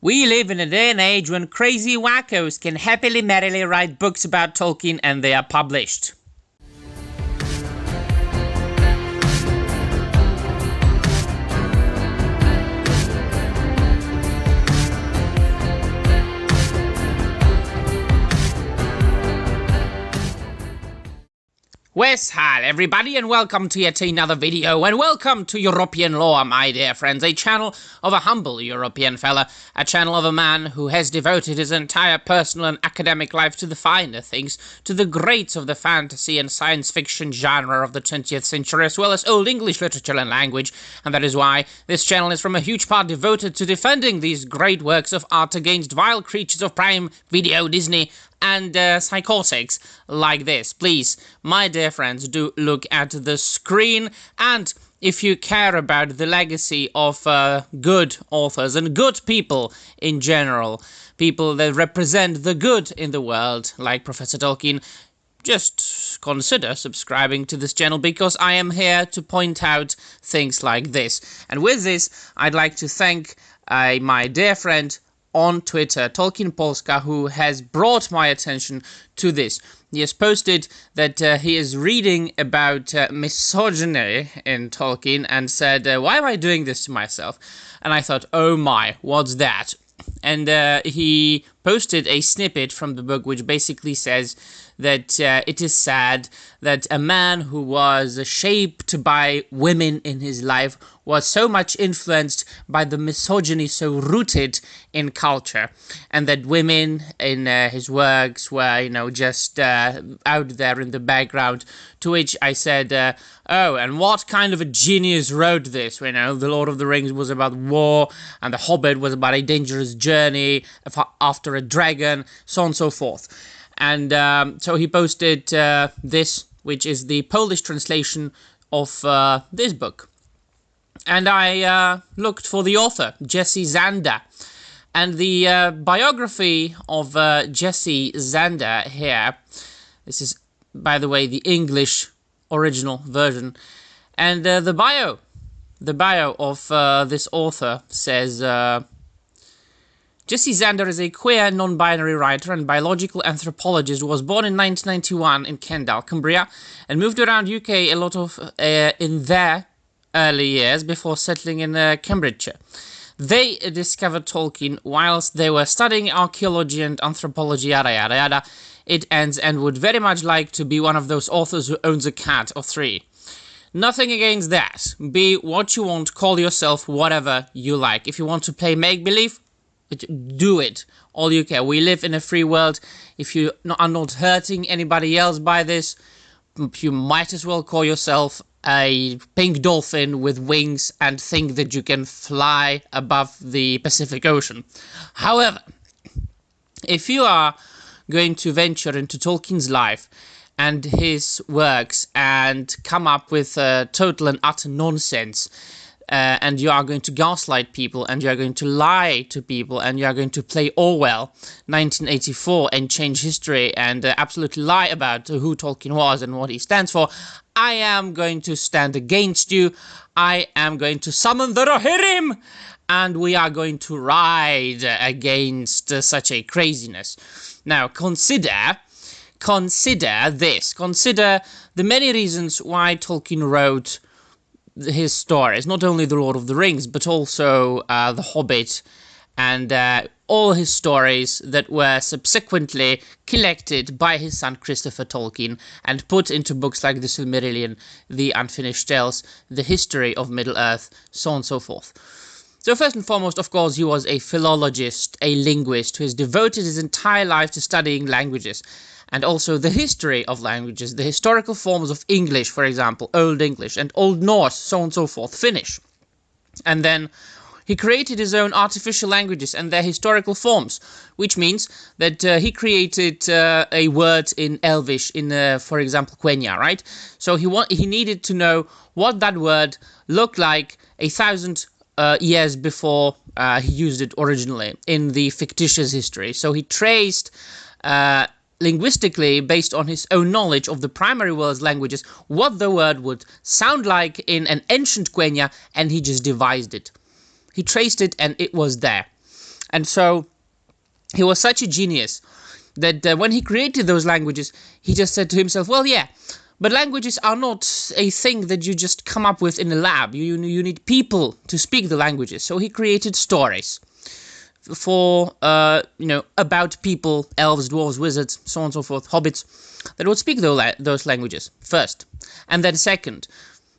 We live in a day and age when crazy wackos can happily merrily write books about Tolkien and they are published. Wes, hi everybody, and welcome to yet another video, and welcome to European Lore, my dear friends, a channel of a humble European fella, a channel of a man who has devoted his entire personal and academic life to the finer things, to the greats of the fantasy and science fiction genre of the 20th century, as well as Old English literature and language, and that is why this channel is from a huge part devoted to defending these great works of art against vile creatures of Prime Video, Disney, and psychotics like this. Please, my dear friends, do look at the screen, and if you care about the legacy of good authors and good people in general, people that represent the good in the world, like Professor Tolkien, just consider subscribing to this channel, because I am here to point out things like this. And with this, I'd like to thank my dear friend on Twitter, Tolkien Polska, who has brought my attention to this. He has posted that he is reading about misogyny in Tolkien and said, why am I doing this to myself? And I thought, oh my, what's that? And he posted a snippet from the book which basically says that it is sad that a man who was shaped by women in his life was so much influenced by the misogyny so rooted in culture, and that women in his works were, just out there in the background. To which I said, oh, and what kind of a genius wrote this? The Lord of the Rings was about war, and The Hobbit was about a dangerous journey after a dragon, so on and so forth. And so he posted this, which is the Polish translation of this book. And I looked for the author, Jesse Zander. And the biography of Jesse Zander here, this is, by the way, the English original version. And the bio of this author says, Jesse Zander is a queer, non-binary writer and biological anthropologist who was born in 1991 in Kendal, Cumbria, and moved around UK a lot of in their early years before settling in Cambridgeshire. They discovered Tolkien whilst they were studying archaeology and anthropology, yada yada yada. It ends, and would very much like to be one of those authors who owns a cat or three. Nothing against that. Be what you want, call yourself whatever you like. If you want to play make-believe, do it. All you care. We live in a free world. If you are not hurting anybody else by this, you might as well call yourself a pink dolphin with wings and think that you can fly above the Pacific Ocean. However, if you are going to venture into Tolkien's life and his works and come up with total and utter nonsense, and you are going to gaslight people, and you are going to lie to people, and you are going to play Orwell 1984 and change history and absolutely lie about who Tolkien was and what he stands for, I am going to stand against you. I am going to summon the Rohirrim, and we are going to ride against such a craziness. Now, consider this. Consider the many reasons why Tolkien wrote his stories, not only The Lord of the Rings, but also The Hobbit, and all his stories that were subsequently collected by his son Christopher Tolkien and put into books like The Silmarillion, The Unfinished Tales, The History of Middle-earth, so on and so forth. So first and foremost, of course, he was a philologist, a linguist, who has devoted his entire life to studying languages, and also the history of languages, the historical forms of English, for example, Old English, and Old Norse, so on and so forth, Finnish. And then he created his own artificial languages and their historical forms, which means that he created a word in Elvish, in, for example, Quenya, right? So he needed to know what that word looked like 1,000 years before he used it originally in the fictitious history. So he traced linguistically, based on his own knowledge of the primary world's languages, what the word would sound like in an ancient Quenya, and he just devised it. He traced it, and it was there. And so he was such a genius that when he created those languages, he just said to himself, well, yeah, but languages are not a thing that you just come up with in a lab. You need people to speak the languages. So he created stories for, about people, elves, dwarves, wizards, so on and so forth, hobbits, that would speak those languages first. And then second,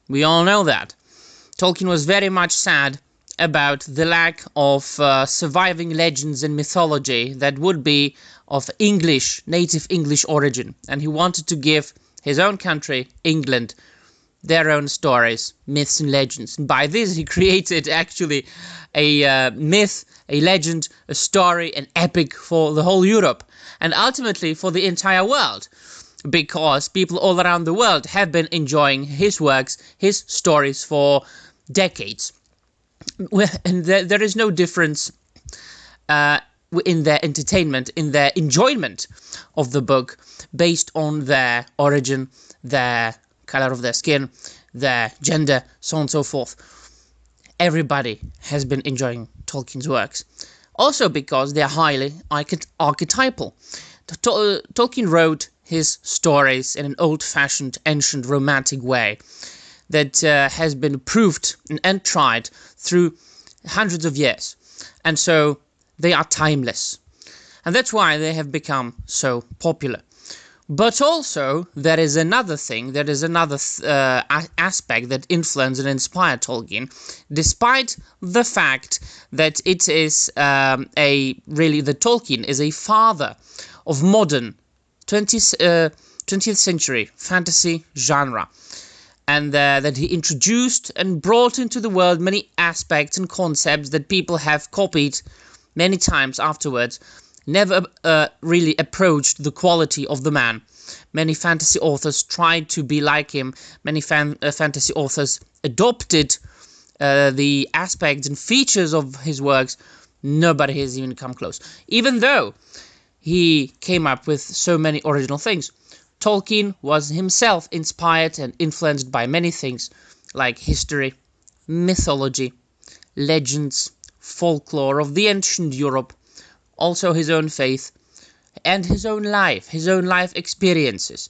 we all know that Tolkien was very much sad about the lack of surviving legends and mythology that would be of English, native English origin. And he wanted to give his own country, England, their own stories, myths and legends. And by this he created actually a myth, a legend, a story, an epic for the whole Europe. And ultimately for the entire world. Because people all around the world have been enjoying his works, his stories for decades. And there is no difference in their entertainment, in their enjoyment of the book, based on their origin, their color of their skin, their gender, so on and so forth. Everybody has been enjoying Tolkien's works. Also because they are highly archetypal. Tolkien wrote his stories in an old-fashioned, ancient, romantic way that has been proved and tried through hundreds of years. And so they are timeless. And that's why they have become so popular. But also, there is another thing, there is another aspect that influenced and inspired Tolkien, despite the fact that it is the Tolkien is a father of modern 20th century fantasy genre. And that he introduced and brought into the world many aspects and concepts that people have copied many times afterwards, never really approached the quality of the man. Many fantasy authors tried to be like him. Many fantasy authors adopted the aspects and features of his works. Nobody has even come close. Even though he came up with so many original things. Tolkien was himself inspired and influenced by many things like history, mythology, legends, folklore of the ancient Europe, also his own faith, and his own life experiences.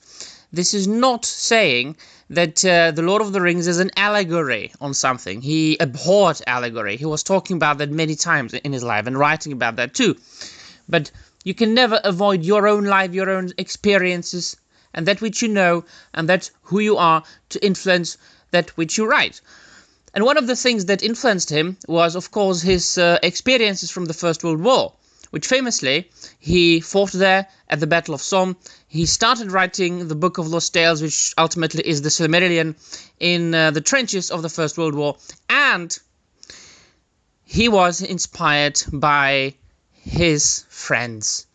This is not saying that The Lord of the Rings is an allegory on something. He abhorred allegory. He was talking about that many times in his life and writing about that too. But you can never avoid your own life, your own experiences, and that which you know, and that who you are, to influence that which you write. And one of the things that influenced him was, of course, his experiences from the First World War, which famously, he fought there at the Battle of Somme. He started writing the Book of Lost Tales, which ultimately is the Silmarillion, in the trenches of the First World War. And he was inspired by his friends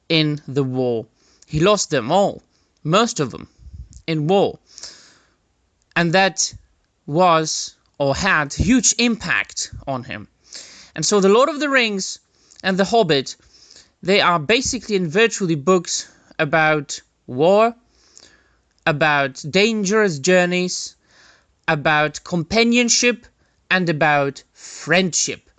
in the war. He lost them all, most of them, in war. And that was, or had, huge impact on him. And so The Lord of the Rings and The Hobbit, they are basically and virtually books about war, about dangerous journeys, about companionship, and about friendship.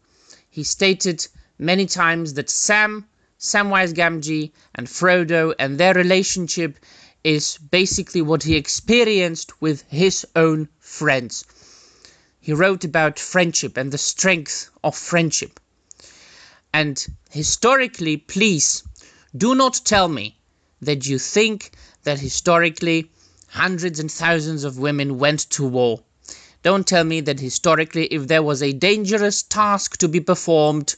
He stated many times that Samwise Gamgee and Frodo and their relationship is basically what he experienced with his own friends. He wrote about friendship and the strength of friendship. And historically, please, do not tell me that you think that historically hundreds and thousands of women went to war. Don't tell me that historically, if there was a dangerous task to be performed,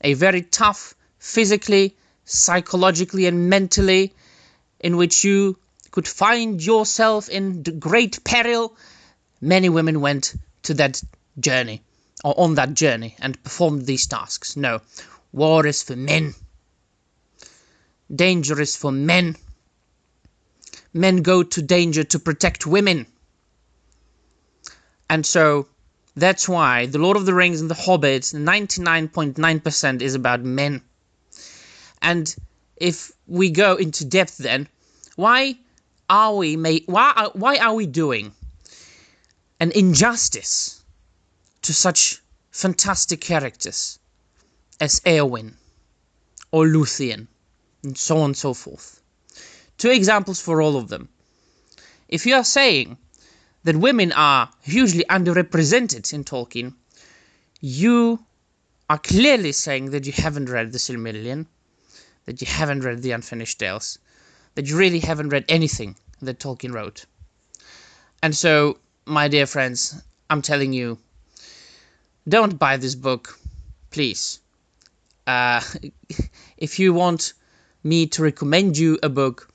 a very tough, physically, psychologically and mentally, in which you could find yourself in great peril, many women went to that journey, or on that journey, and performed these tasks. No, war is for men. Danger is for men. Men go to danger to protect women. And so, that's why The Lord of the Rings and The Hobbit, 99.9% is about men. And if we go into depth then, why are we doing an injustice to such fantastic characters? as Eowyn or Luthien, and so on and so forth. 2 examples for all of them. If you are saying that women are hugely underrepresented in Tolkien, you are clearly saying that you haven't read the Silmarillion, that you haven't read the Unfinished Tales, that you really haven't read anything that Tolkien wrote. And so, my dear friends, I'm telling you, don't buy this book, please. If you want me to recommend you a book,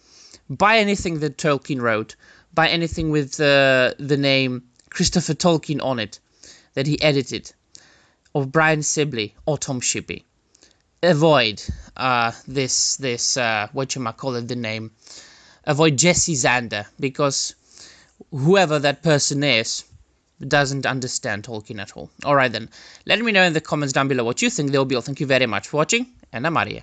buy anything that Tolkien wrote. Buy anything with the name Christopher Tolkien on it, that he edited, or Brian Sibley, or Tom Shippey. Avoid this whatchamacallit the name. Avoid Jesse Zander, because whoever that person is doesn't understand Tolkien at all. Alright then, let me know in the comments down below what you think. Thank you very much for watching, and I'm out of here.